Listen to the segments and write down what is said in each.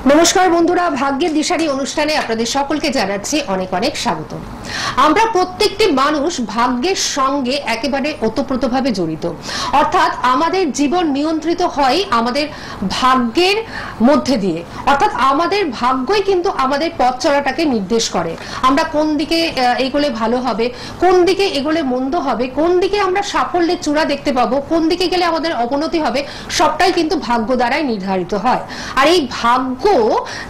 নমস্কার বন্ধুরা, ভাগ্যের দিশারি অনুষ্ঠানে আপনাদের সকলকে জানাচ্ছি অনেক অনেক স্বাগত। আমরা প্রত্যেকটি মানুষ ভাগ্যের সঙ্গে একেবারে ওতপ্রোতভাবে জড়িত, অর্থাৎ আমাদের জীবন নিয়ন্ত্রিত হয় আমাদের ভাগ্যের মধ্যে দিয়ে, অর্থাৎ আমাদের ভাগ্যই কিন্তু আমাদের পথ চলাটাকে নির্দেশ করে। আমরা কোন দিকে এগোলে ভালো হবে, কোন দিকে এগোলে মন্দ হবে, কোন দিকে আমরা সাফল্যের চূড়া দেখতে পাবো, কোন দিকে গেলে আমাদের অবনতি হবে, সবটাই কিন্তু ভাগ্য দ্বারাই নির্ধারিত হয়। আর এই ভাগ্য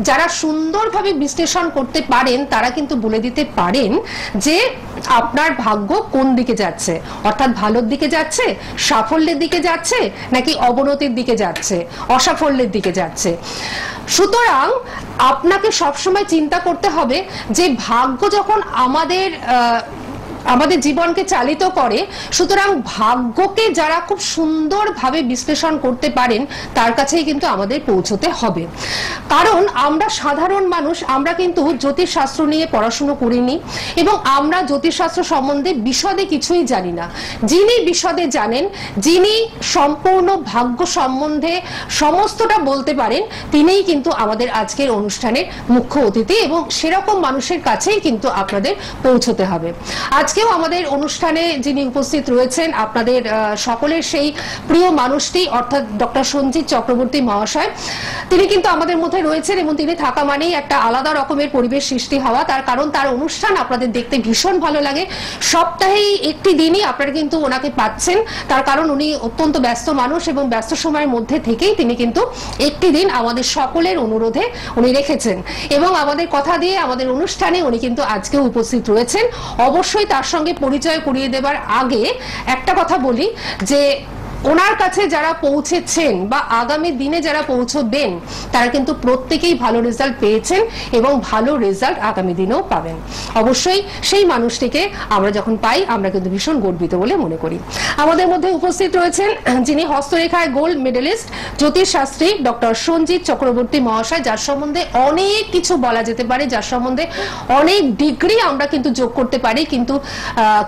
যারা সুন্দরভাবে বিশ্লেষণ করতে পারেন তারা কিন্তু বলে দিতে পারেন যে আপনার ভাগ্য কোন দিকে যাচ্ছে, অর্থাৎ ভালোর দিকে যাচ্ছে, সাফল্যের দিকে যাচ্ছে, নাকি অবনতির দিকে যাচ্ছে, অসাফল্যের দিকে যাচ্ছে। সুতরাং আপনাকে সবসময় চিন্তা করতে হবে যে ভাগ্য যখন আমাদের জীবনকে চালিত করে, সুতরাং ভাগ্যকে যারা খুব সুন্দরভাবে বিশ্লেষণ করতে পারেন তার কাছেই কিন্তু আমাদের পৌঁছতে হবে। কারণ আমরা সাধারণ মানুষ, আমরা কিন্তু জ্যোতিষশাস্ত্র নিয়ে পড়াশুনো করিনি এবং আমরা জ্যোতিষশাস্ত্র সম্বন্ধে বিশদে কিছুই জানি না। যিনি বিশদে জানেন, যিনি সম্পূর্ণ ভাগ্য সম্বন্ধে সমস্তটা বলতে পারেন, তিনিই কিন্তু আমাদের আজকের অনুষ্ঠানের মুখ্য অতিথি এবং সেরকম মানুষের কাছেই কিন্তু আপনাদের পৌঁছতে হবে। আজকেও আমাদের অনুষ্ঠানে যিনি উপস্থিত রয়েছেন আপনাদের সকলের সেই প্রিয় মানুষটি, অর্থাৎ ডক্টর সঞ্জিত চক্রবর্তী মহাশয়। তিনি কিন্তু আমাদের মধ্যে রয়েছেন এবং তিনি থাকা মানেই একটা আলাদা রকমের পরিবেশ সৃষ্টি হওয়া। তার কারণ তার অনুষ্ঠান আপনাদের দেখতে ভীষণ ভালো লাগে। সপ্তাহেই একটি দিনই আপনারা কিন্তু ওনাকে পাচ্ছেন, তার কারণ উনি অত্যন্ত ব্যস্ত মানুষ এবং ব্যস্ত সময়ের মধ্যে থেকেই তিনি কিন্তু একটি দিন আমাদের সকলের অনুরোধে উনি রেখেছেন এবং আমাদের কথা দিয়ে আমাদের অনুষ্ঠানে উনি কিন্তু আজকেও উপস্থিত রয়েছেন। অবশ্যই তার সঙ্গে পরিচয় করিয়ে দেবার আগে একটা কথা বলি যে ওনার কাছে যারা পৌঁছেছেন বা আগামী দিনে যারা পৌঁছবেন তারা কিন্তু প্রত্যেকেই ভালো রেজাল্ট পেয়েছেন এবং ভালো রেজাল্ট আগামী দিনেও পাবেন। অবশ্যই সেই মানুষটিকে আমরা যখন পাই আমরা কিন্তু ভীষণ গর্বিত বলে মনে করি। আমাদের মধ্যে উপস্থিত রয়েছেন যিনি হস্তরেখায় গোল্ড মেডেলিস্ট, জ্যোতিষশাস্ত্রী ডক্টর সঞ্জিত চক্রবর্তী মহাশয়, যার সম্বন্ধে অনেক কিছু বলা যেতে পারে, যার সম্বন্ধে অনেক ডিগ্রি আমরা কিন্তু যোগ করতে পারি, কিন্তু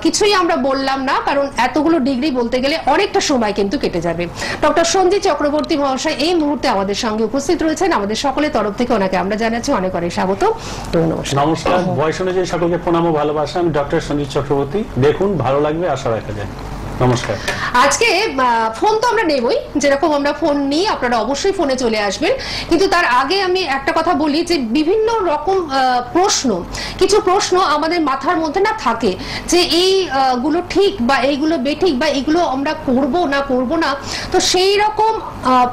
কিছুই আমরা বললাম না, কারণ এতগুলো ডিগ্রি বলতে গেলে অনেকটা সময় কিন্তু কেটে যাবে। ডক্টর সঞ্জিত চক্রবর্তী মহাশয় এই মুহূর্তে আমাদের সঙ্গে উপস্থিত রয়েছেন। আমাদের সকলের তরফ থেকে ওনাকে আমরা জানাচ্ছি অনেক অনেক স্বাগত। নমস্কার, বয়স অনুযায়ী সকলকে প্রণাম ও ভালোবাসা। আমি ডক্টর সঞ্জিত চক্রবর্তী। দেখুন, ভালো লাগবে আশা রাখা যায়। নমস্কার। আজকে ফোন তো আমরা নেবই, যেরকম আমরা ফোন নিই আপনারা অবশ্যই ফোনে চলে আসবেন, কিন্তু তার আগে আমি একটা কথা বলি যে বিভিন্ন রকম কিছু প্রশ্ন আমাদের মাথার মধ্যে না থাকে যে এইগুলো ঠিক বা এইগুলো বেঠিক বা এইগুলো আমরা করব না, তো সেই রকম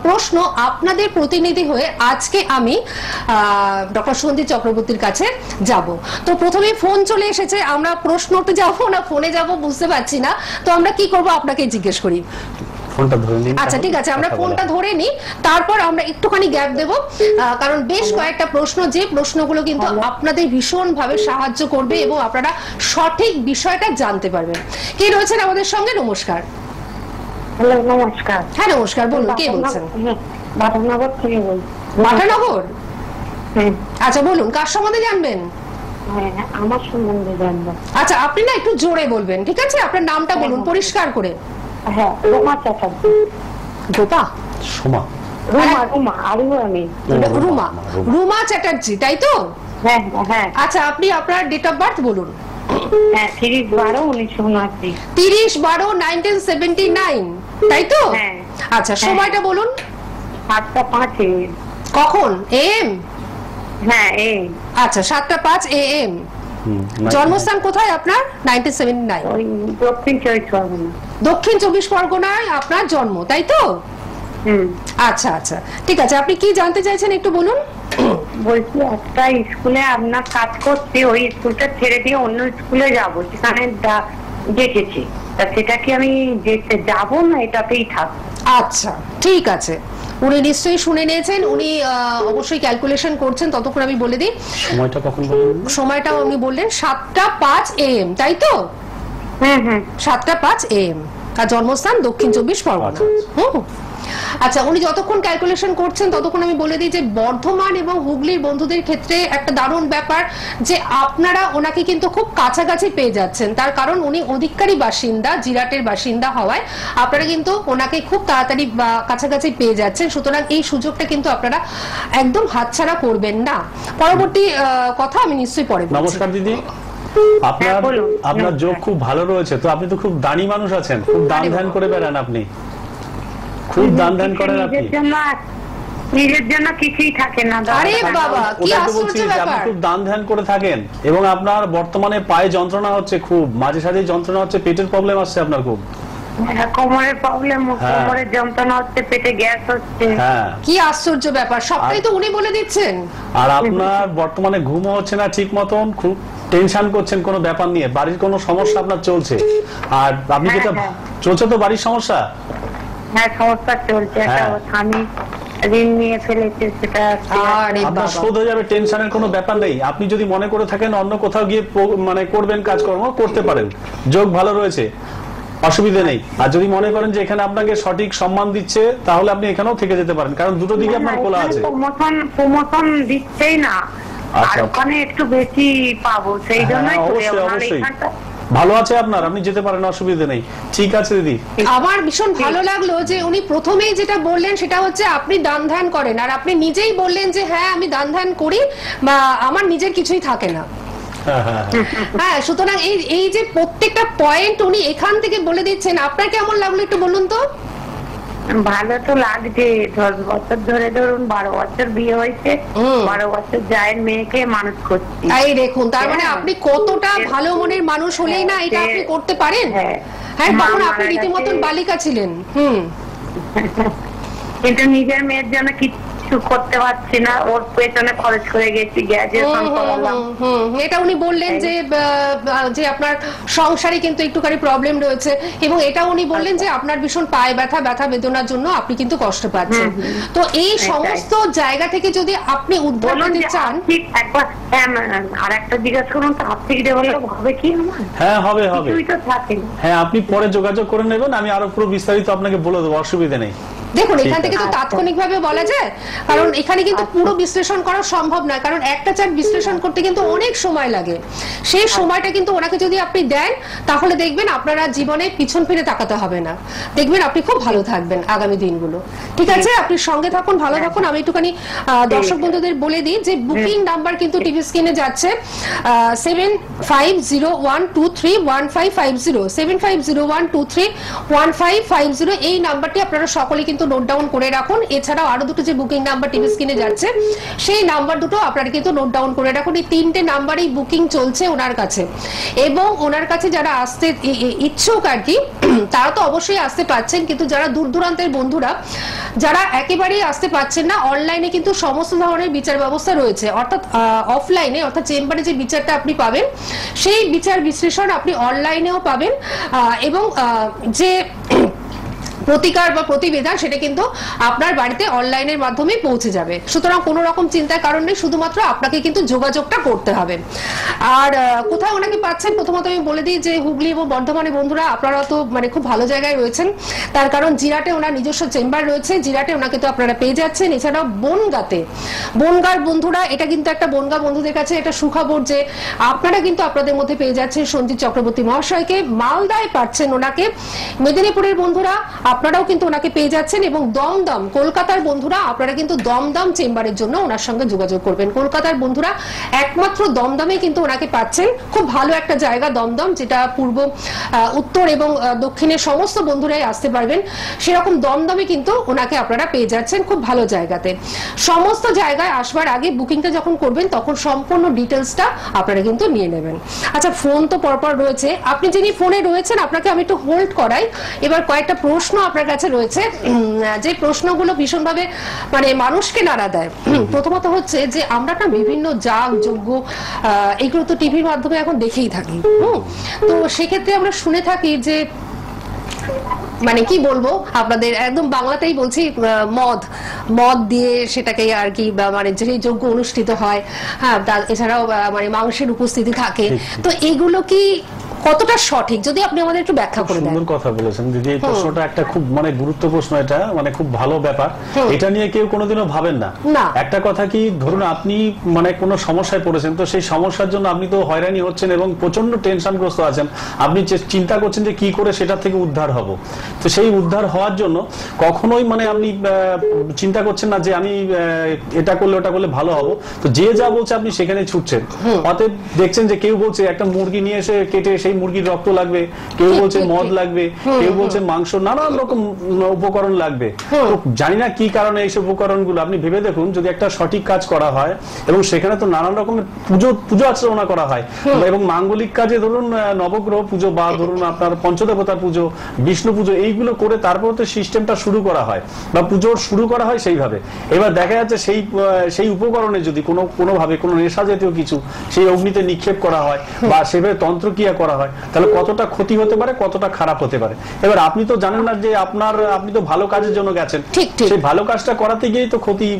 প্রশ্ন আপনাদের প্রতিনিধি হয়ে আজকে আমি ডক্টর সঞ্জিত চক্রবর্তীর কাছে যাব। তো প্রথমে ফোন চলে এসেছে, আমরা প্রশ্নতে যাবো না ফোনে যাব বুঝতে পারছি না, তো আমরা কি করবো আপনাকে জিজ্ঞেস করি। আচ্ছা ঠিক আছে, আমরা ফোনটা ধরে নিই, তারপর আমরা একটুখানি গ্যাপ দেব, কারণ বেশ কয়েকটা প্রশ্ন, যে প্রশ্নগুলো কিন্তু আপনাদের ভীষণ ভাবে সাহায্য করবে এবং আপনারা সঠিক বিষয়টা জানতে পারবেন। কে রয়েছেন আমাদের সঙ্গে? নমস্কার। নমস্কার। হ্যাঁ নমস্কার, বলুন কে বলছেন? বাটানগর থেকে বলছি। বাটানগর? আচ্ছা বলুন, কার সম্বন্ধে জানবেন? আমার সম্বন্ধে জানবো। আচ্ছা আপনি না একটু জোরে বলবেন, ঠিক আছে? আপনার নামটা বলুন পরিষ্কার করে। হ্যাঁ, রুমা চ্যাটার্জি। গোপা? সোমা? রুমা চ্যাটার্জি, তাই তো? হ্যাঁ হ্যাঁ। আচ্ছা আপনি আপনার ডেট অফ বার্থ বলুন। 30/12/1979। 30/12/1979, তাই তো? আচ্ছা সময়টা বলুন। 7:05 AM। কখন? AM? হ্যাঁ AM। আচ্ছা 7:05 AM। জন্মস্থান কোথায় আপনার? 1979 দক্ষিণ চব্বিশ পরগনায় আপনার জন্ম, তাই তো? আচ্ছা আচ্ছা ঠিক আছে, আপনি কি জানতে চাইছেন একটু বলুন। বলছি একটা স্কুলে আপনার কাজ করছি, ওই স্কুলটা ছেড়ে দিয়ে অন্য স্কুলে যাব, সেখানে দেখেছি, তা সেটা কি আমি যাব না এটাতেই থাক? আচ্ছা ঠিক আছে, উনি নিশ্চয়ই শুনে নিয়েছেন, উনি অবশ্যই ক্যালকুলেশন করছেন, ততক্ষণ আমি বলে দিই সময়টা কখন বললেন? সময়টা উনি বললেন 7:05 AM, তাই তো? হ্যাঁ 7:05 AM। আর জন্মস্থান দক্ষিণ চব্বিশ পরগনা। আচ্ছা, উনি যতক্ষণ ক্যালকুলেশন করছেন ততক্ষণ আমি বলে দিই যে বর্ধমান এবং হুগলির বন্ধুদের ক্ষেত্রে একটা দারুণ ব্যাপার যে আপনারা ওনাকে কিন্তু খুব কাছাকাছি পেয়ে যাচ্ছেন। তার কারণ উনি অধিকারী বাসিন্দা, জিরাটের বাসিন্দা হওয়ায় আপনারা কিন্তু ওনাকে খুব তাড়াতাড়ি কাছাকাছি পেয়ে যাচ্ছেন। সুতরাং এই সুযোগটা কিন্তু আপনারা একদম হাতছাড়া করবেন না। পরবর্তী কথা আমি নিশ্চয়ই পরে বলছি। নমস্কার দিদি, আপনার যোগ খুব ভালো রয়েছে, তো আপনি তো খুব দানি মানুষ আছেন, খুব দান ধ্যান করে বেড়ান, আপনি খুব দান ধ্যান করেন আপনি। নিজের জন্য কিছুই থাকে না। আরে বাবা, কি আশ্চর্য ব্যাপার! আপনি খুব দান ধ্যান করে থাকেন এবং আপনার বর্তমানে পায়ে যন্ত্রণা হচ্ছে, খুব মাঝে সাঝে যন্ত্রণা হচ্ছে, পেটের প্রবলেম আসছে আপনার খুব। কোমরের প্রবলেম, কোমরের যন্ত্রণা হচ্ছে, পেটে গ্যাস হচ্ছে। কি আশ্চর্য ব্যাপার, সবটাই তো উনি বলে দিচ্ছেন। আর আপনার বর্তমানে ঘুমও হচ্ছে না ঠিক মতন, খুব টেনশন করছেন কোনো ব্যাপার নিয়ে, বাড়ির কোনো সমস্যা আপনার চলছে। আর আপনি যেটা চলছে তো বাড়ির সমস্যা। হ্যাঁ, সমস্যা চলছে, স্বামী ঋণ নিয়ে ফেলেছে, সেটা আপনার শোধ হয়ে যাবে, টেনশনের কোনো ব্যাপার নেই। আপনি যদি মনে করে থাকেন অন্য কোথাও গিয়ে মানে করবেন, কাজকর্ম করতে পারেন, যোগ ভালো রয়েছে, অসুবিধা নেই। আর যদি মনে করেন যে এখানে আপনাকে সঠিক সম্মান দিচ্ছে, তাহলে আপনি এখানেও থেকে যেতে পারেন, কারণ দুটো দিকে আপনার খোলা আছে। প্রমোশন দিচ্ছেই না, আর ওখানে একটু বেশি পাবো, সেই জন্যই অবশ্যই ভালো আছে আপনার, আপনি যেতে পারেন, অসুবিধা নেই। ঠিক আছে দিদি, আমার ভীষণ ভালো লাগলো যে উনি প্রথমেই যেটা বললেন সেটা হচ্ছে আপনি দান ধ্যান করেন, আর আপনি নিজেই বললেন যে হ্যাঁ আমি দান ধ্যান করি বা আমার নিজের কিছুই থাকে না। হ্যাঁ, সুতরাং এই যে প্রত্যেকটা পয়েন্ট উনি এখান থেকে বলে দিচ্ছেন, আপনার কেমন লাগলো একটু বলুন তো। ভালো তো লাগছে, 10 বছর ধরে ধরুন 12 বছর বিয়ে হয়েছে, 12 বছর জায়ের মেয়েকে মানুষ করছি। এই দেখুন, তার মানে আপনি কতটা ভালো মনের মানুষ হলেই না এটা আপনি করতে পারেন। হ্যাঁ, তখন আপনি রীতিমতন বালিকা ছিলেন। কিন্তু নিজের মেয়ের জন্য কিছু করতে পারছি না, ওর পেছনে খরচ করে গেছি, গ্র্যাজুয়েশন করালাম। এটা উনি বললেন যে আপনার সংসারে কিন্তু একটুখানি প্রবলেম রয়েছে, এবং এটা উনি বললেন যে আপনার ভীষণ পায়ে ব্যথা বেদনার জন্য আপনি কিন্তু কষ্ট পাচ্ছেন। তো এই সমস্ত জায়গা থেকে যদি আপনি উদ্ধার করতে চান, একবার আর একটা জিজ্ঞাসা করুন তো, আর্থিক ডেভেলপ হবে কি? হ্যাঁ হবে। হ্যাঁ, আপনি পরে যোগাযোগ করে নেবেন, আমি আরো পুরো বিস্তারিত আপনাকে বলে দেবো, অসুবিধা নেই। দেখুন, এখান থেকে তো তাৎক্ষণিকভাবে বলা যায়, কারণ এখানে কিন্তু পুরো বিশ্লেষণ করা সম্ভব নয়, কারণ একটা চার্ট বিশ্লেষণ করতে কিন্তু অনেক সময় লাগে। সেই সময়টা কিন্তু ওনাকে যদি আপনি দেন, তাহলে দেখবেন আপনারা জীবনে পিছন ফিরে তাকাতে হবে না, দেখবেন আপনি খুব ভালো থাকবেন আগামী দিনগুলো। ঠিক আছে, আপনি সঙ্গে থাকুন, ভালো থাকুন। আমি একটুখানি দর্শক বন্ধুদের বলে দিই যে বুকিং নাম্বার কিন্তু টিভি স্ক্রিনে যাচ্ছে 7501231550, 7501231550। এই নাম্বারটি আপনারা সকলে কিন্তু নোট ডাউন করে রাখুন। এছাড়াও আরো দুটো যে বুকিং নাম্বার টিভি স্ক্রিনে যাচ্ছে, সেই নাম্বার দুটো আপনারা কিন্তু নোট ডাউন করে রাখুন। এই 3টে নাম্বারই বুকিং চলছে ওনার কাছে, এবং ওনার কাছে যারা আসতে ইচ্ছুক আর কি, তারা তো অবশ্যই আসতে পারছেন, কিন্তু যারা দূর দূরান্তের বন্ধুরা, যারা একেবারেই আসতে পারছেন না, অনলাইনে কিন্তু সমস্ত ধরনের বিচার ব্যবস্থা রয়েছে, অর্থাৎ অফলাইনে, অর্থাৎ চেম্বারে যে বিচারটা আপনি পাবেন, সেই বিচার বিশ্লেষণ আপনি অনলাইনেও পাবেন, এবং যে প্রতিকার বা প্রতিবেদন সেটা কিন্তু আপনার বাড়িতে অনলাইনের মাধ্যমে পৌঁছে যাবে। সুতরাং কোনো রকম চিন্তার কারণ নেই, শুধুমাত্র আপনাকে কিন্তু যোগাযোগটা করতে হবে। আর কোথায় ওনাকে পাচ্ছেন, প্রথমত আমি বলে দিই যে হুগলি এবং বর্ধমানের বন্ধুরা আপনারা তো মানে খুব ভালো জায়গায় রয়েছেন, তার কারণ জিরাটে ওনার নিজস্ব চেম্বার রয়েছে, জিরাটে ওনাকে তো আপনারা পেয়ে যাচ্ছেন। এছাড়াও বনগার বন্ধুরা, এটা কিন্তু একটা বনগা বন্ধুদের কাছে একটা সুখবর যে আপনারা কিন্তু আপনাদের মধ্যে পেয়ে যাচ্ছেন সঞ্জিত চক্রবর্তী মহাশয়কে, মালদায় পাচ্ছেন ওনাকে, মেদিনীপুরের বন্ধুরা আপনারাও কিন্তু ওনাকে পেয়ে যাচ্ছেন, এবং দমদম কলকাতার বন্ধুরা আপনারা কিন্তু দমদম চেম্বারের জন্য ওনার সঙ্গে যোগাযোগ করবেন। কলকাতার বন্ধুরা একমাত্র দমদমে কিন্তু ওনাকে পাচ্ছেন, খুব ভালো একটা জায়গা দমদম, যেটা পূর্ব উত্তর এবং দক্ষিণের সমস্ত বন্ধুরাই আসতে পারবেন, সেরকম দমদমে কিন্তু ওনাকে আপনারা পেয়ে যাচ্ছেন, খুব ভালো জায়গাতে। সমস্ত জায়গায় আসবার আগে বুকিংটা যখন করবেন তখন সম্পূর্ণ ডিটেলসটা আপনারা কিন্তু নিয়ে নেবেন। আচ্ছা, ফোন তো পরপর রয়েছে, আপনি যিনি ফোনে রয়েছেন আপনাকে আমি একটু হোল্ড করাই। এবার কয়েকটা প্রশ্ন আপনার কাছে রয়েছে, যে প্রশ্নগুলো ভীষণভাবে মানে মানুষকে নাড়া দেয়। প্রথমত হচ্ছে যে আমরা না বিভিন্ন যাগ যজ্ঞ এইগুলো তো টিভির মাধ্যমে এখন দেখেই থাকি, তো সেক্ষেত্রে আমরা শুনে থাকি যে মানে কি বলবো আপনাদের, একদম বাংলাতেই বলছি, মদ দিয়ে সেটাকে আর কি মানে যে যজ্ঞ অনুষ্ঠিত হয়, হ্যাঁ, এছাড়াও মানে মাংসের উপস্থিতি থাকে, তো এগুলো কি কতটা সঠিক যদি আপনি আমাদের একটু ব্যাখ্যা করে দেন। সুন্দর কথা বলেছেন দিদি, এই প্রশ্নটা একটা খুব মানে গুরুত্ব প্রশ্ন, এটা মানে খুব ভালো ব্যাপার। এটা নিয়ে কেউ কোনোদিনও ভাবেন না। একটা কথা কি, ধরুন আপনি মানে কোনো সমস্যায় পড়েছেন, তো সেই সমস্যার জন্য আপনি তো হয়রানি হচ্ছেন এবং প্রচন্ড টেনশনগ্রস্ত আছেন, আপনি চিন্তা করছেন যে কি করে সেটা থেকে উদ্ধার হব। তো সেই উদ্ধার হওয়ার জন্য কখনোই মানে আপনি চিন্তা করছেন না যে আমি এটা করলে ওটা করলে ভালো হব, তো যে যা বলছে আপনি সেখানে ছুটছেন। অতএব দেখছেন যে কেউ বলছে একটা মুরগি নিয়ে এসে কেটে সেই মুরগির রক্ত লাগবে, কেউ বলছে মদ লাগবে, কেউ বলছে মাংস, নানান রকম উপকরণ লাগবে। তো জানি না কি কারণে এইসব উপকরণগুলো, আপনি ভেবে দেখুন যদি একটা সঠিক কাজ করা হয় এবং সেখানে তো নানান রকমের পুজো আচরণা করা হয়, এবং মাঙ্গলিক কাজে ধরুন নবগ্রহ পুজো বা ধরুন আপনার পঞ্চদেবতার পুজো, বিষ্ণু পুজো, এইগুলো করে তারপর তো সিস্টেমটা শুরু করা হয় বা পুজো শুরু করা হয় সেইভাবে। এবার দেখা যাচ্ছে সেই উপকরণে যদি কোনোভাবে কোনো নেশা জাতীয় কিছু সেই অগ্নিতে নিক্ষেপ করা হয় বা সেভাবে তন্ত্রক্রিয়া করা হয়, তাহলে কতটা ক্ষতি হতে পারে, কতটা খারাপ হতে পারে। এবার আপনি তো জানেন না যে আপনি তো ভালো কাজের জন্য গেছেন, সেই ভালো কাজটা করাতে গিয়েই তো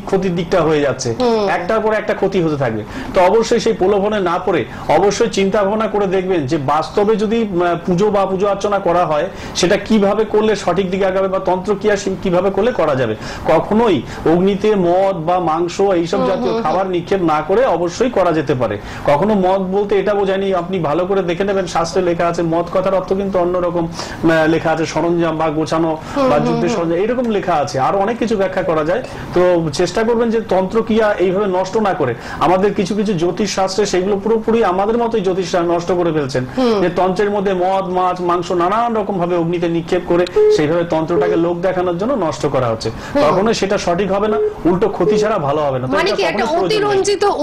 ক্ষতির দিকটা হয়ে যাচ্ছে, একটার পর একটা ক্ষতি হতে থাকবে। তো অবশ্যই সেই প্রলোভনে না পড়ে অবশ্যই চিন্তা ভাবনা করে দেখবেন যে বাস্তবে যদি পুজো বা পুজো অর্চনা করা হয় সেটা কিভাবে করলে সঠিক দিকে আগাবে বা তন্ত্রক্রিয়া কিভাবে করলে করা যাবে। কখনোই অগ্নিতে মদ বা মাংস এইসব জাতীয় খাবার নিক্ষেপ না করে অবশ্যই করা যেতে পারে। কখনো মদ বলতে এটা বোঝায়নি, আপনি ভালো করে দেখে নেবেন শাস্ত্রে লেখা আছে মদ কথার অর্থ কিন্তু অন্যরকম লেখা আছে, সরঞ্জাম বা গোছানো বা যুদ্ধের সরঞ্জাম এরকম লেখা আছে, আর অনেক কিছু ব্যাখ্যা করা যায়। তো চেষ্টা করবেন যে তন্ত্রক্রিয়া এইভাবে নষ্ট না করে। আমাদের কিছু কিছু জ্যোতিষ শাস্ত্রে সেগুলো পুরোপুরি আমাদের মতোই জ্যোতিষরা নষ্ট করে ফেলছেন, যে তন্ত্রের মধ্যে মদ মাছ মাংস নানান রকম ভাবে অগ্নিতে নিক্ষেপ করে সেইভাবে তন্ত্রটাকে লোক দেখানোর জন্য নষ্ট করা হচ্ছে। কখনো সেটা সঠিক হবে না, উল্টো ক্ষতি ছাড়া ভালো হবে না। মানে কি একটা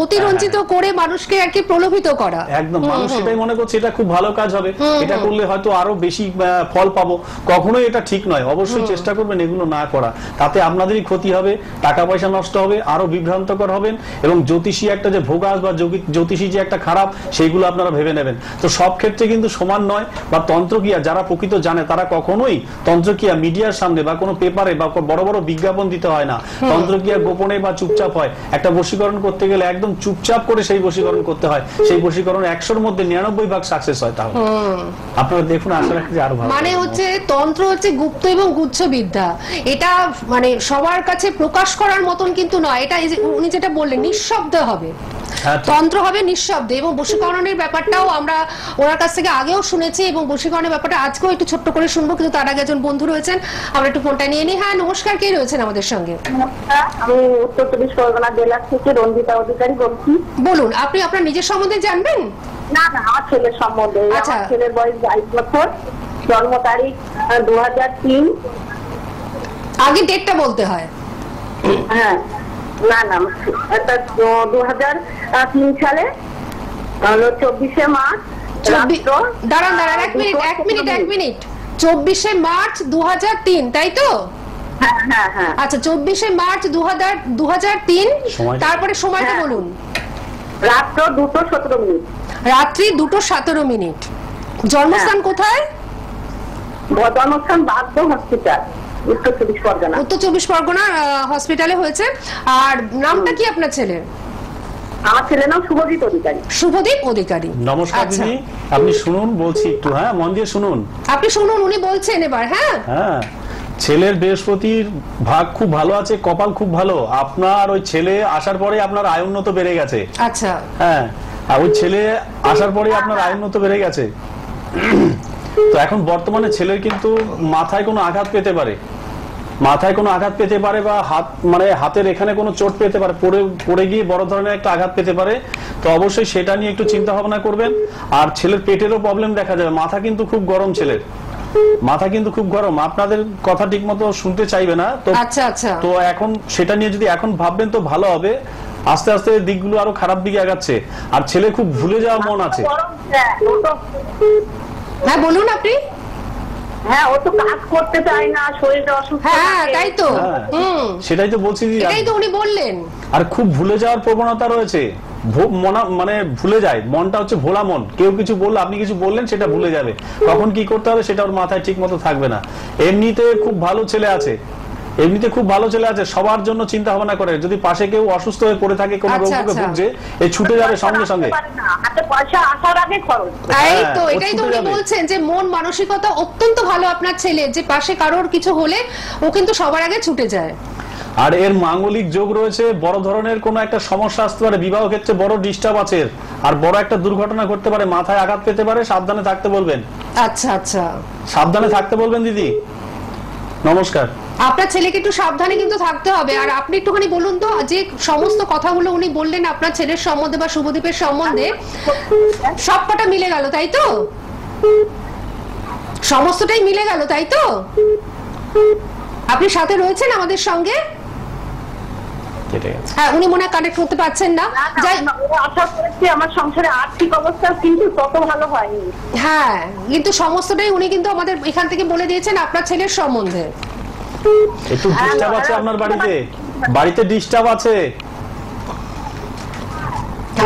অতিরঞ্জিত করে মানুষকে আর কি প্রলোভিত করা। একদম, মানুষ সেটাই মনে করছে এটা খুব ভালো কাজ হবে, এটা করলে হয়তো আরো বেশি ফল পাবো। কখনোই এটা ঠিক নয়। অবশ্যই চেষ্টা করবেন এগুলো না করা, তাতে আপনাদেরই ক্ষতি হবে, টাকা পয়সা নষ্ট হবে, আরো বিভ্রান্তকর হবেন, এবং জ্যোতিষী একটা যে ভোগাস বা জ্যোতিষী যে একটা খারাপ, সেইগুলো আপনারা ভেবে নেবেন। তো সব ক্ষেত্রে কিন্তু সমান নয়। বা তন্ত্রক্রিয়া যারা প্রকৃত জানে তারা কখনোই তন্ত্রক্রিয়া মিডিয়ার সামনে বা কোনো পেপারে বা বড় বড় বিজ্ঞাপন দিতে হয় না। তন্ত্রক্রিয়া গোপনে বা চুপচাপ হয়। একটা বশীকরণ করতে গেলে একদম চুপচাপ করে সেই বশীকরণ করতে হয়, সেই বশীকরণ 100-র মধ্যে 99 ভাগ সাকসেস হয়। তাহলে আপনারা দেখুন, আশা রাখি যে আরো ভালো। মানে হচ্ছে তন্ত্র হচ্ছে গুপ্ত এবং গুচ্ছ বিদ্যা, এটা মানে সবার কাছে প্রকাশ করার মতন কিন্তু নয়। এটা উনি যেটা বললেন নিঃশব্দ হবে, তন্ত্র হবে নিঃশব্দে। এবং বশীকরণের ব্যাপারটাও আমরা ওনার কাছ থেকে আগেও শুনেছি, এবং বশীকরণের ব্যাপারটা আজকেও একটু ছোট্ট করে শুনবো, কিন্তু তার আগে একজন বন্ধু রয়েছেন, আমরা একটু ফোনটা নিয়ে নিই। হ্যাঁ নমস্কার, কে রয়েছেন আমাদের সঙ্গে? আমি উত্তর চব্বিশ পরগনা জেলা থেকে রঞ্জিতা অধিকারী বলছি। বলুন, আপনি আপনার নিজের সম্বন্ধে জানবেন? না না, আমার ছেলের সম্বন্ধে। আমার ছেলের বয়স 22 বছর, জন্ম তারিখ 2003। আগে ডেটটা বলতে হয়। হ্যাঁ, না না, এটা 2003 সালে 24শে মার্চ। দাঁড়ান এক মিনিট 24শে মার্চ 2003, তাই তো? হ্যাঁ হ্যাঁ। আচ্ছা, 24শে মার্চ 2003। তারপরে সময়টা বলুন। রাত্র 2:17 মিনিট। রাত্রি 2:17 জন্মস্থান কোথায়? জন্মস্থান বাগদা হসপিটাল, উত্তর চব্বিশ পরগনা হসপিটালে হয়েছে। আর নামটা কি আপনার ছেলের? আমার ছেলের নাম শুভদীপ অধিকারী। শুভদীপ অধিকারী। নমস্কার দিদি, আপনি শুনুন, বলছি একটু, হ্যাঁ মন দিয়ে শুনুন। আপনি শুনুন, উনি বলছেন এবার। হ্যাঁ, ছেলের বৃহস্পতির ভাগ খুব ভালো আছে, কপাল খুব ভালো। আপনার ওই ছেলে আসার পরে আপনার আয় উন্নত বেড়ে গেছে। আচ্ছা, হ্যাঁ, আর ওই ছেলে আসার পরে আপনার আয় উন্নত বেড়ে গেছে। তো এখন বর্তমানে ছেলের কিন্তু মাথায় কোনো আঘাত পেতে পারে, বা হাতের এখানে কোনো চোট পেতে পারে, পড়ে গিয়ে বড় ধরনের একটা আঘাত পেতে পারে। তো অবশ্যই সেটা নিয়ে একটু চিন্তা ভাবনা করবেন। আর ছেলের পেটেরও প্রবলেম দেখা যাবে। মাথা কিন্তু খুব গরম, ছেলের মাথা কিন্তু খুব গরম, আপনাদের কথা ঠিক মতো শুনতে চাইবে না। তো তো এখন সেটা নিয়ে যদি এখন ভাববেন তো ভালো হবে। আস্তে আস্তে দিকগুলো আরো খারাপ দিকে আগাচ্ছে। আর ছেলে খুব ভুলে যাওয়া মন আছে। হ্যাঁ বলুন আপনি। হ্যাঁ, ও তো কাজ করতে চায় না, শরীরটা অসুস্থ। হ্যাঁ তাই তো, সেটাই তো বলছি, এটাই তো উনি বললেন। আর খুব ভুলে যাওয়ার প্রবণতা রয়েছে, মানে ভুলে যায়, মনটা হচ্ছে ভোলা মন। কেউ কিছু বললে, আপনি কিছু বললেন, সেটা ভুলে যাবে। কখন কি করতে হবে সেটা ওর মাথায় ঠিক মতো থাকবে না। এমনিতে খুব ভালো ছেলে আছে, এমনিতে খুব ভালো ছেলে আছে, সবার জন্য চিন্তা ভাবনা করে, যদি পাশে কেউ অসুস্থ হয়ে পড়ে থাকে কোনো রোগে ভুগছে, এই ছুটে যাবে সঙ্গে সঙ্গে। হাতে পয়সা আসার আগে খরচ। এই তো এটাই তো উনি বলছেন যে মন মানসিকতা অত্যন্ত ভালো আপনার ছেলে, যে পাশে কারোর কিছু হলে ও কিন্তু সবার আগে ছুটে যায়। আর এর মাঙ্গলিক যোগ রয়েছে, বড় ধরনের কোনো একটা সমস্যা আসতে পারে, বিবাহ ক্ষেত্রে বড় ডিস্টার্ব আছে, আর বড় একটা দুর্ঘটনা ঘটতে পারে, মাথায় আঘাত পেতে পারে, সাবধানে থাকতে বলবেন। আচ্ছা আচ্ছা, সাবধানে থাকতে বলবেন দিদি। নমস্কার। আপনার ছেলেকে একটু সাবধানে কিন্তু থাকতে হবে। আর আপনি একটুখানি বলুন তো, যে সমস্ত কথাগুলো উনি বললেন আপনার ছেলের সম্বন্ধে বা শুভদীপের সম্বন্ধে, সবকটা মিলে গেল তাই তো? সমস্তটাই মিলে গেল তাই তো? আপনি সাথে রয়েছেন আমাদের সঙ্গে? হ্যাঁ, উনি মনে হয় কানেক্ট করতে পারছেন না। আশা করছি আমার সংসারে আর্থিক অবস্থা কিন্তু তত ভালো হয়নি। হ্যাঁ, কিন্তু সমস্তটাই উনি কিন্তু আমাদের এখান থেকে বলে দিয়েছেন আপনার ছেলের সম্বন্ধে। একটু ডিস্টার্ব আছে আপনার বাড়িতে, বাড়িতে ডিস্টার্ব আছে,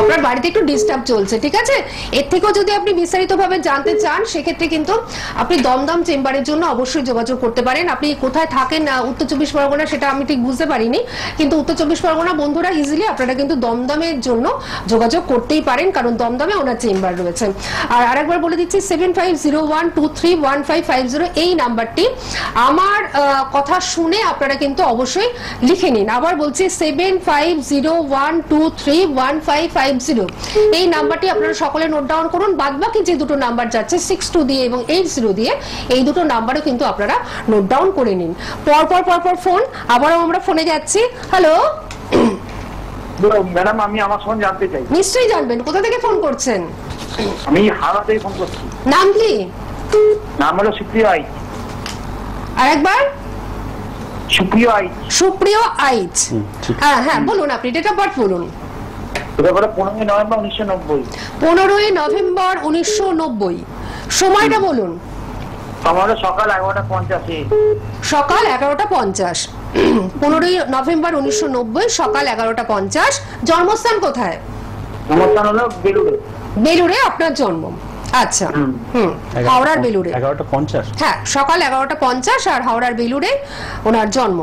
আপনার বাড়িতে একটু ডিস্টার্ব চলছে, ঠিক আছে? এর থেকেও যদি আপনি বিস্তারিতভাবে জানতে চান, সেক্ষেত্রে কিন্তু আপনি দমদম চেম্বারের জন্য অবশ্যই যোগাযোগ করতে পারেন। আপনি কোথায় থাকেন উত্তর 24 পরগনা সেটা আমি ঠিক বুঝতে পারিনি, কিন্তু উত্তর 24 পরগনা বন্ধুরা ইজিলি আপনারা কিন্তু দমদমের জন্য যোগাযোগ করতেই পারেন, কারণ দমদমে ওনার চেম্বার রয়েছে। আর আরেকবার বলে দিচ্ছি 7501231550 এই নাম্বারটি। আমার কথা শুনে আপনারা কিন্তু অবশ্যই লিখে নিন। আবার বলছি 7501231550 এই নাম্বারটি আপনারা সকলে নোট ডাউন করুন। বাদবাকি যে দুটো নাম্বার যাচ্ছে 62 দিয়ে এবং 80 দিয়ে, এই দুটো নাম্বারও কিন্তু আপনারা নোট ডাউন করে নিন। পরপর ফোন, আবারও আমরা ফোনে যাচ্ছি। হ্যালো ম্যাডাম, আমি আমার সঙ্গে জানতে চাই। নিশ্চয়ই জানবেন। কোথা থেকে ফোন করছেন? আমি হাওড়া থেকে ফোন করছি। নাম কি? নাম হলো সুপ্রিয় আইচ। আরেকবার? সুপ্রিয় আইচ। সুপ্রিয় আইচ। হ্যাঁ, বলুন, আপনি ডেট অফ বার্থ বলুন। 15ই নভেম্বর 1990। 15ই নভেম্বর 1990। সময়টা বলুন। আমার সকাল 11:50। সকাল 11:50। 15ই নভেম্বর 1990 সকাল 11:50। জন্মস্থান কোথায়? জন্মস্থান হলো বেলুড়ে। বেলুড়ে আপনার জন্ম? আচ্ছা, হাওড়ার বেলুড়ে। 11:50। হ্যাঁ, সকাল 11:50 আর হাওড়ার বেলুড়ে ওনার জন্ম।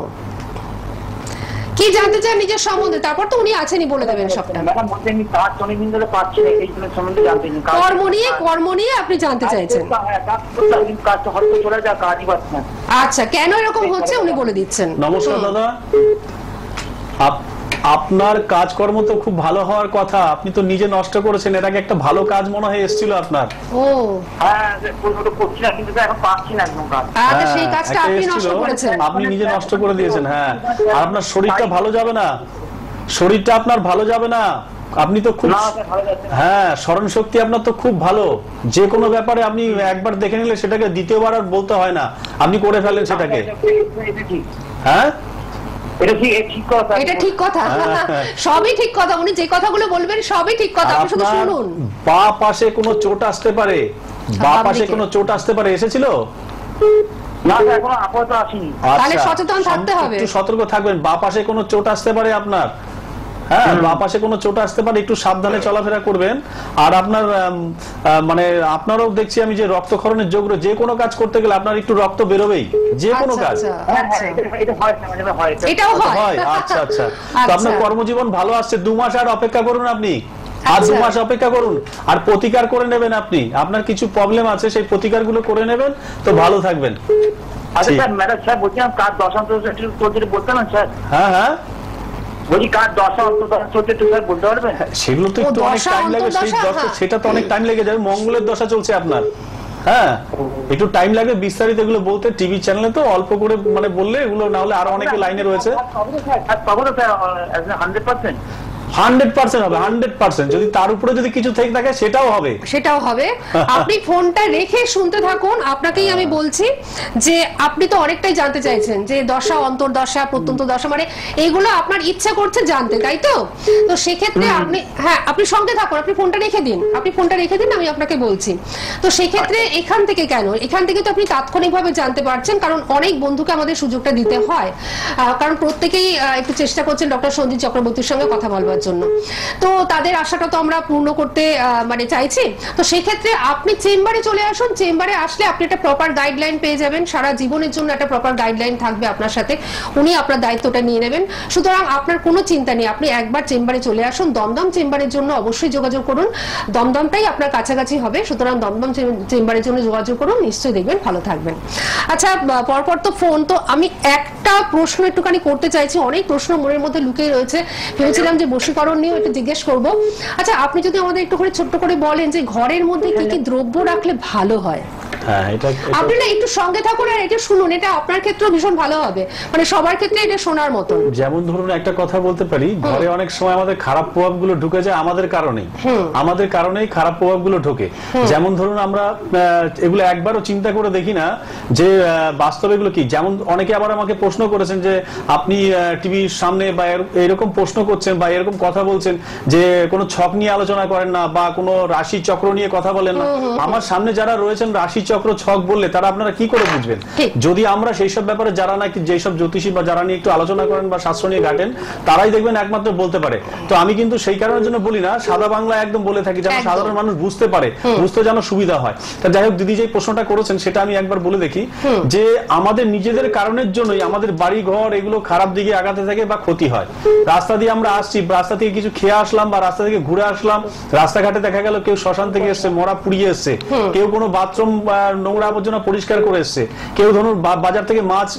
কি জানতে চান নিজের সম্বন্ধে? তারপর তো উনি আছেনই, বলে দেবেন সবটা। কর্ম নিয়ে আপনি জানতে চাইছেন। আচ্ছা, কেন এরকম হচ্ছে উনি বলে দিচ্ছেন। নমস্কার দাদা, আপনার কাজকর্ম তো খুব ভালো হওয়ার কথা, আপনি তো নিজে নষ্ট করেছেন। এর আগে একটা ভালো কাজ মনে হয় এসেছিল আপনার। ও হ্যাঁ, করছি না, কিন্তু এখন পাচ্ছি না একদম কাজ। আচ্ছা, সেই কাজটা আপনি নষ্ট করেছেন, আপনি নিজে নষ্ট করে দিয়েছেন। হ্যাঁ, আর আপনার শরীরটা ভালো যাবে না, শরীরটা আপনার ভালো যাবে না। আপনি তো খুব, হ্যাঁ, স্মরণ শক্তি আপনার তো খুব ভালো, যে কোনো ব্যাপারে আপনি একবার দেখে নিলে সেটাকে দ্বিতীয়বার আর বলতে হয় না, আপনি করে ফেলেন সেটাকে। হ্যাঁ, এটা ঠিক কথা, সবই ঠিক কথা। উনি যে কথাগুলো বলবেন সবই ঠিক কথা, আপনি শুধু শুনুন। বা পাশে কোনো চোট আসতে পারে, বা পাশে কোনো চোট আসতে পারে, এসেছিল না? এখনো আপাতত আসেনি। তাহলে সচেতন থাকতে হবে, একটু সতর্ক থাকবেন। বা পাশে কোনো চোট আসতে পারে আপনার, হ্যাঁ, বা পাশে কোনো চোট আসতে পারে, একটু সাবধানে চলাফেরা করবেন। আর আপনার মানে আপনারও দেখছি আমি যে রক্তক্ষরণের যোগ, যে কোনো কাজ করতে গেলে আপনার একটু রক্ত বেরোবেই, যে কোনো কাজ। এটাও হয়। আচ্ছা আচ্ছা, তো আপনার কর্মজীবন ভালো আসছে। 2 মাস আর অপেক্ষা করুন আপনি, আর 2 মাস অপেক্ষা করুন, আর প্রতিকার করে নেবেন আপনি। আপনার কিছু প্রবলেম আছে, সেই প্রতিকার গুলো করে নেবেন, তো ভালো থাকবেন। আচ্ছা স্যার, ম্যাডাম স্যার বলছিলাম কাজ দশান্ত বলতে না স্যার? হ্যাঁ হ্যাঁ, বলছি কাজ বলতে পারবেন? সেগুলো তো একটু অনেক টাইম লাগে, সেটা তো অনেক টাইম লেগে যাবে। মঙ্গলের দশা চলছে আপনার, হ্যাঁ, একটু টাইম লাগবে বিস্তারিত এগুলো বলতে। টিভি চ্যানেলে তো অল্প করে মানে বললে, এগুলো না হলে আরো অনেকে লাইনে রয়েছে। 100% হবে, 100%। যদি তার উপরে যদি কিছু থেকে থাকে সেটাও হবে, সেটাও হবে। আপনি ফোনটা রেখে শুনতে থাকুন। আপনাকেই আমি বলছি যে আপনি তো অনেকটাই জানতে চাইছেন, যে দশা, অন্তর্দশা, প্রত্যন্ত দশা, মানে এইগুলো আপনার ইচ্ছা করছে জানতে, তাই তো? তো সেক্ষেত্রে আপনি, হ্যাঁ, আপনি সঙ্গে থাকুন, আপনি ফোনটা রেখে দিন, আমি আপনাকে বলছি। তো সেক্ষেত্রে এখান থেকে কেন, এখান থেকে তো আপনি তাৎক্ষণিকভাবে জানতে পারছেন, কারণ অনেক বন্ধুকে আমাদের সুযোগটা দিতে হয়, কারণ প্রত্যেকেই একটু চেষ্টা করছেন ডক্টর সঞ্জিত চক্রবর্তীর সঙ্গে কথা বলবার জন্য। জন্য। তো তাদের আশাটা তো আমরা পূর্ণ করতে মানে চাইছি। তো সেই ক্ষেত্রে আপনি চেম্বারে চলে আসুন, চেম্বারে আসলে আপনি একটা প্রপার গাইডলাইন পেয়ে যাবেন, সারা জীবনের জন্য একটা প্রপার গাইডলাইন থাকবে আপনার সাথে, উনি আপনার দায়িত্বটা নিয়ে নেবেন। সুতরাং আপনার কোনো চিন্তা নেই, আপনি একবার চেম্বারে চলে আসুন। দমদম চেম্বারের জন্য অবশ্যই যোগাযোগ করুন, দমদমটাই আপনার কাছাকাছি হবে, সুতরাং দমদম চেম্বারের জন্য যোগাযোগ করুন, নিশ্চয়ই দেখবেন ভালো থাকবেন। আচ্ছা, পরপর তো ফোন, তো আমি একটা প্রশ্ন একটুখানি করতে চাইছি, অনেক প্রশ্ন মনের মধ্যে লুকিয়ে রয়েছে, ভেবেছিলাম যে বশীকরণ নিয়ে একটু জিজ্ঞেস করব। আচ্ছা, আপনি যদি আমাদের একটু করে ছোট্ট করে বলেন যে ঘরের মধ্যে কি কি দ্রব্য রাখলে ভালো হয়? আপনি না একটু সঙ্গে থাকুন আর এটা শুনুন, এটা আপনার ক্ষেত্রেও ভীষণ ভালো হবে, মানে সবার ক্ষেত্রে এটা শোনার মতো। যেমন ধরুন একটা কথা বলতে পারি, ঘরে অনেক সময় আমাদের খারাপ প্রভাবগুলো ঢুকে যায় আমাদের কারণেই খারাপ প্রভাবগুলো ঢোকে। যেমন ধরুন আমরা এগুলো একবারও চিন্তা করে দেখি না যে বাস্তবে এগুলো কি। যেমন অনেকে আবার আমাকে প্রশ্ন করেছেন যে আপনি টিভির সামনে বা এরকম প্রশ্ন করছেন বা এরকম কথা বলছেন যে কোনো ছক নিয়ে আলোচনা করেন না বা কোনো রাশি চক্র নিয়ে কথা বলেন না। আমার সামনে যারা রয়েছেন রাশি চক্র ছক বললে তারা আপনারা কি করে বুঝবেন? যদি আমরা সেই সব ব্যাপারে যারা নাকি যেসব জ্যোতিষী বা যারা নিয়ে একটু আলোচনা করেন বা শাস্ত্র নিয়ে ঘাটেন, তারাই দেখবেন একমাত্র বলতে পারে। তো আমি কিন্তু সেই কারণের জন্য বলি না, সাদা বাংলা একদম বলে থাকি যেন সাধারণ মানুষ বুঝতে পারে, বুঝতে যেন সুবিধা হয়। তা যাই হোক, দিদি যে প্রশ্নটা করেছেন সেটা আমি একবার বলে দেখি যে আমাদের নিজেদের কারণের জন্যই আমাদের বাড়ি ঘর এগুলো খারাপ দিকে আগাতে থাকে বা ক্ষতি হয়। রাস্তা দিয়ে আমরা আসছি, রাস্তা থেকে কিছু খেয়ে আসলাম বা রাস্তা থেকে ঘুরে আসলাম, রাস্তাঘাটে দেখা গেল কেউ শ্মশান থেকে এসছে, মরা পুড়িয়ে এসছে, কেউ কোনো বাথরুম নোংরা আবর্জনা পরিষ্কার করে এসছে, কেউ ধরুন বাজার থেকে মাছ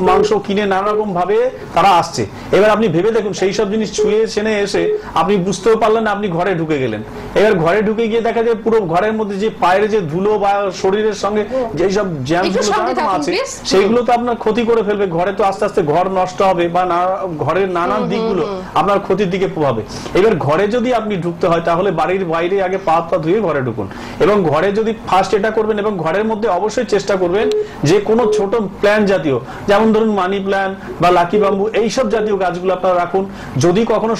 মাংস কিনে নানা রকম ভাবে তারা আসছে। এবার আপনি ভেবে দেখুন, সেই সব জিনিস ছুঁয়ে ছেনে এসে আপনি বুঝতেও পারলেন না, আপনি ঘরে ঢুকে গেলেন। এবার ঘরে ঢুকে গিয়ে দেখা যায় পুরো ঘরের মধ্যে যে পায়ের যে ধুলো বা শরীরের সঙ্গে যেই সব জ্যামগুলো আছে সেইগুলো তো আপনার ক্ষতি করে ফেলবে। ঘরে তো আস্তে আস্তে ঘর নষ্ট হবে বা ঘরের নানান দিকগুলো আপনার ক্ষতির দিকে প্রভাবে। এবার ঘরে যদি আপনি ঢুকতে হয় তাহলে বাড়ির বাইরে আগে পা ধুয়ে ঘরে ঢুকুন, এবং ঘরে যদি ফার্স্ট এটা করবেন, এবং ঘরের মধ্যে অবশ্যই চেষ্টা করবেন যে কোনো ছোট প্ল্যান্ট জাতীয়, যেমন ধরুন মানি প্ল্যান্ট বা লাকি বাম্বু, এইসব জাতীয় গাছগুলো আপনারা রাখুন। যদি কখনো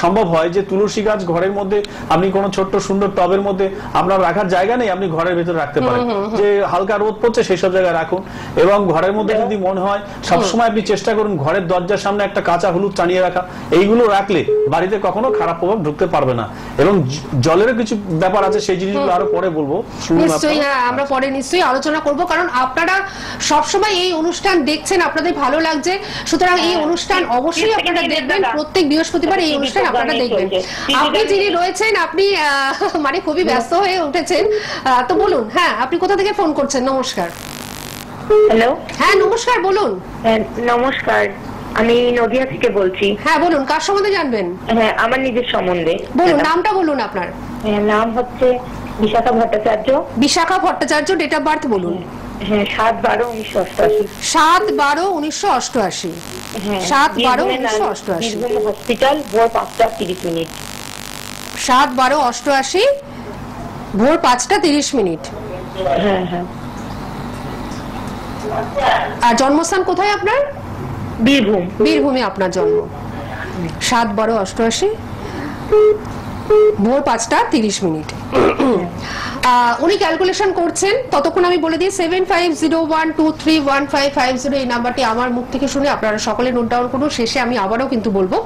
সম্ভব হয় যে তুলসী গাছ ঘরের মধ্যে আপনি কোনো ছোট্ট সুন্দর টবের মধ্যে আপনার রাখার জায়গা নেই, আপনি ঘরের ভেতরে রাখতে পারেন, যে হালকা রোদ পড়ছে সেই সব জায়গায় রাখুন। এবং ঘরের মধ্যে যদি মনে হয় সবসময় আপনি চেষ্টা করুন ঘরের দরজার সামনে একটা কাঁচা হলুদ টানিয়ে রাখা, এইগুলো রাখলে বাড়িতে কখনো খারাপ প্রভাব ঢুকতে পারবে না। এবং জলেরও কিছু ব্যাপার আছে, সেই জিনিসগুলো আরো পরে বলবো, নিশ্চয়ই। হ্যাঁ, আমরা পরে নিশ্চয়ই আলোচনা করব, কারণ আপনারা সবসময় এই অনুষ্ঠান দেখছেন, আপনাদের ভালো লাগছে, সুতরাং এই অনুষ্ঠান অবশ্যই আপনারা দেখবেন। প্রত্যেক বৃহস্পতিবার এই অনুষ্ঠান আপনারা দেখবেন। আপনি যিনি রয়েছেন, আপনি মানে খুবই ব্যস্ত হয়ে উঠেছেন, তো বলুন। হ্যাঁ, আপনি কোথা থেকে ফোন করছেন? নমস্কার। হ্যালো। হ্যাঁ, নমস্কার, বলুন। নমস্কার, আমি নদিয়া থেকে বলছি। হ্যাঁ, বলুন, কার সম্বন্ধে জানবেন? হ্যাঁ, আমার নিজের সম্বন্ধে। বলুন, নামটা বলুন আপনার। নাম হচ্ছে Bishakha Bhattacharya. Bishakha Bhattacharya, date of birth বলুন। হ্যাঁ, 7/12/1988। 7/12/1988। হ্যাঁ, 7/12/1988। হসপিটাল, ভোর 5:30। 7/12/88 ভোর 5:30। হ্যাঁ হ্যাঁ। আর জন্মস্থান কোথায় আপনার? বীরভূম। বীরভূমে আপনার জন্ম। 7/12/88 ভোর 5:30। উনি ক্যালকুলেশন করছেন, ততক্ষণ আমি বলে দিই 7501231550 এই নাম্বারটি আমার মুখ থেকে শুনে আপনারা সকলে নোট ডাউন করুন। শেষে আমি আবারও কিন্তু বলবো।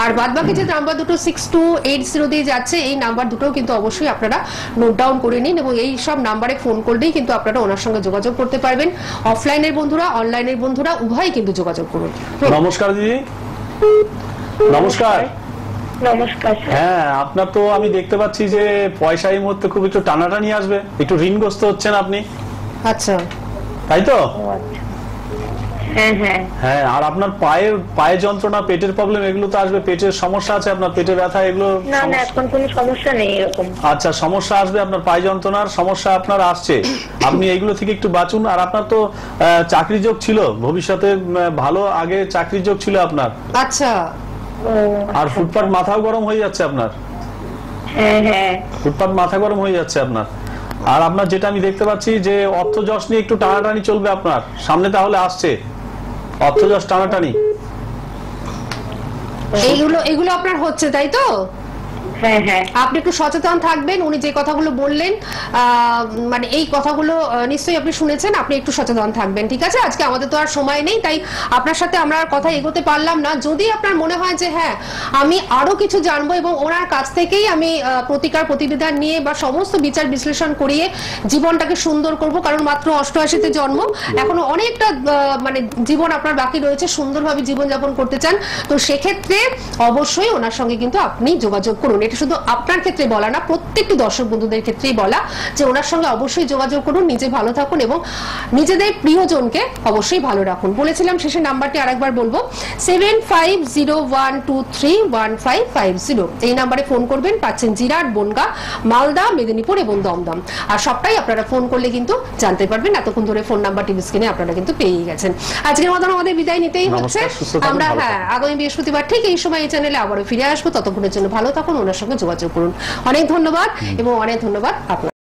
আর বাদ বাকি যে নাম্বার দুটো 6280 দিয়ে যাচ্ছে, এই নাম্বার দুটোও কিন্তু অবশ্যই আপনারা নোট ডাউন করে নিন, এবং এই সব নাম্বারে ফোন করলেই কিন্তু আপনারা ওনার সঙ্গে যোগাযোগ করতে পারবেন। অফলাইনের বন্ধুরা, অনলাইনের বন্ধুরা উভয়ই কিন্তু যোগাযোগ করুন। নমস্কার দিদি। নমস্কার। নমস্কার। হ্যাঁ, আপনার তো আমি দেখতে পাচ্ছি যে পয়সা এই মুহূর্তে খুব একটু টানাটানি আসবে, একটু ঋণগ্রস্ত হচ্ছেন আপনি। আচ্ছা, তাই তো? হ্যাঁ হ্যাঁ হ্যাঁ। আর আপনার পায়ের যন্ত্রণা, পেটের প্রবলেম, এগুলো তো আসবে। পেটের সমস্যা আছে আপনার, পেটে ব্যথা, এগুলো? না না, এখন কোনো সমস্যা নেই এরকম। আচ্ছা, সমস্যা আসবে, আপনার পায়ে যন্ত্রণার সমস্যা আপনার আসছে, আপনি এইগুলো থেকে একটু বাঁচুন। আর আপনার তো চাকরি যোগ ছিল ভবিষ্যতে, ভালো আগে চাকরি যোগ ছিল আপনার। আচ্ছা। আর ফুটপাত মাথাও গরম হয়ে যাচ্ছে আপনার। হ্যাঁ হ্যাঁ, ফুটপাত মাথা গরম হয়ে যাচ্ছে আপনার। আর আপনার যেটা আমি দেখতে পাচ্ছি যে অর্থ যশ নিয়ে একটু টানাটানি চলবে আপনার সামনে, তাহলে আসছে অর্থ যশ টানাটানি। এগুলো আপনার হচ্ছে, তাই তো? হ্যাঁ হ্যাঁ, আপনি একটু সচেতন থাকবেন। উনি যে কথাগুলো বললেন মানে এই কথাগুলো নিশ্চয়ই আপনি শুনেছেন, আপনি একটু সচেতন থাকবেন, ঠিক আছে? আজকে আমাদের তো আর সময় নেই, তাই আপনার সাথে আমরা আর কথা এগোতে পারলাম না। যদি আপনার মনে হয় যে হ্যাঁ আমি আরো কিছু জানবো এবং ওনার কাছ থেকেই আমি প্রতিকার প্রতিবিধান নিয়ে বা সমস্ত বিচার বিশ্লেষণ করিয়ে জীবনটাকে সুন্দর করব, কারণ মাত্র 88-তে জন্ম, এখনো অনেকটা মানে জীবন আপনার বাকি রয়েছে, সুন্দরভাবে জীবনযাপন করতে চান, তো সেক্ষেত্রে অবশ্যই ওনার সঙ্গে কিন্তু আপনি যোগাযোগ করুন। এটা শুধু আপনার ক্ষেত্রে বলা না, প্রত্যেকটি দর্শক বন্ধুদের ক্ষেত্রেই বলা যে ওনার সঙ্গে অবশ্যই যোগাযোগ করুন, নিজে ভালো থাকুন এবং নিজেদের প্রিয়জনকে অবশ্যই ভালো রাখুন। বলেছিলাম শেষে নাম্বারটি আরেকবার বলবো, 7501231550, এই নাম্বারে ফোন করবেন। পাচ্ছেন জিরাট, বনগা, মালদা, মেদিনীপুর এবং দমদম, আর সবটাই আপনারা ফোন করলে কিন্তু জানতে পারবেন। এতক্ষণ ধরে ফোন নাম্বারটি স্ক্রিনে আপনারা কিন্তু পেয়েই গেছেন। আজকের মতন আমাদের বিদায় নিতেই হচ্ছে। আমরা আগামী বৃহস্পতিবার ঠিক এই সময় এই চ্যানেলে আবারও ফিরে আসবো। ততক্ষণের জন্য ভালো থাকুন, ওনার সঙ্গে যোগাযোগ করুন। অনেক ধন্যবাদ এবং অনেক ধন্যবাদ আপনার।